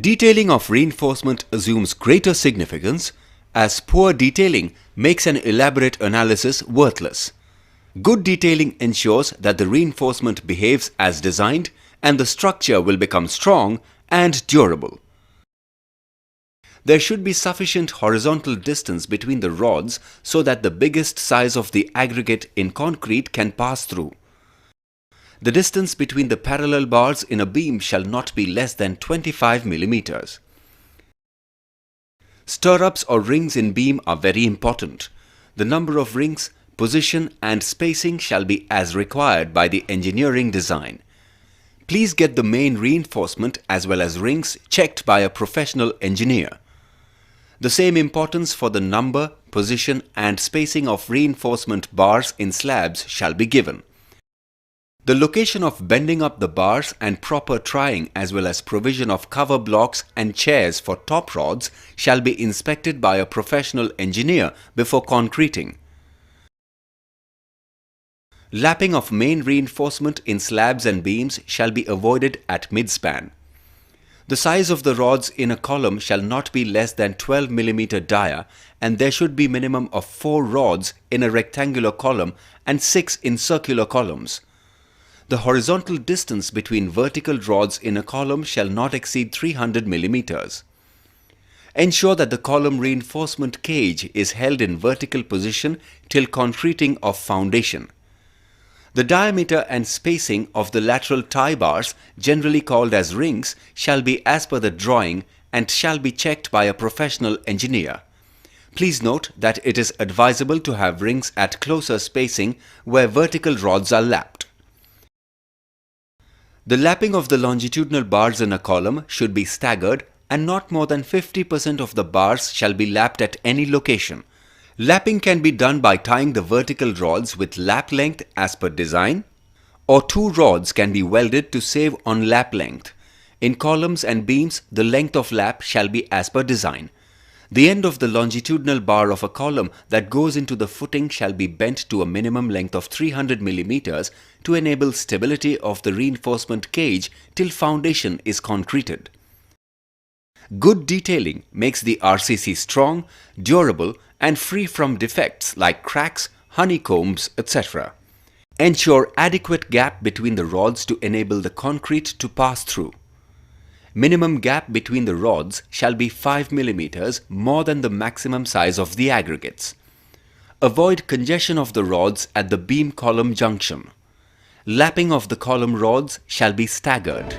Detailing of reinforcement assumes greater significance, as poor detailing makes an elaborate analysis worthless. Good detailing ensures that the reinforcement behaves as designed and the structure will become strong and durable. There should be sufficient horizontal distance between the rods so that the biggest size of the aggregate in concrete can pass through. The distance between the parallel bars in a beam shall not be less than 25 mm. Stirrups or rings in beam are very important. The number of rings, position and spacing shall be as required by the engineering design. Please get the main reinforcement as well as rings checked by a professional engineer. The same importance for the number, position and spacing of reinforcement bars in slabs shall be given. The location of bending up the bars and proper trying as well as provision of cover blocks and chairs for top rods shall be inspected by a professional engineer before concreting. Lapping of main reinforcement in slabs and beams shall be avoided at midspan. The size of the rods in a column shall not be less than 12 mm dia, and there should be minimum of 4 rods in a rectangular column and 6 in circular columns. The horizontal distance between vertical rods in a column shall not exceed 300 mm. Ensure that the column reinforcement cage is held in vertical position till concreting of foundation. The diameter and spacing of the lateral tie bars, generally called as rings, shall be as per the drawing and shall be checked by a professional engineer. Please note that it is advisable to have rings at closer spacing where vertical rods are lapped. The lapping of the longitudinal bars in a column should be staggered and not more than 50% of the bars shall be lapped at any location. Lapping can be done by tying the vertical rods with lap length as per design, or 2 rods can be welded to save on lap length. In columns and beams, the length of lap shall be as per design. The end of the longitudinal bar of a column that goes into the footing shall be bent to a minimum length of 300 mm to enable stability of the reinforcement cage till foundation is concreted. Good detailing makes the RCC strong, durable and free from defects like cracks, honeycombs, etc. Ensure adequate gap between the rods to enable the concrete to pass through. Minimum gap between the rods shall be 5 mm more than the maximum size of the aggregates. Avoid congestion of the rods at the beam column junction. Lapping of the column rods shall be staggered.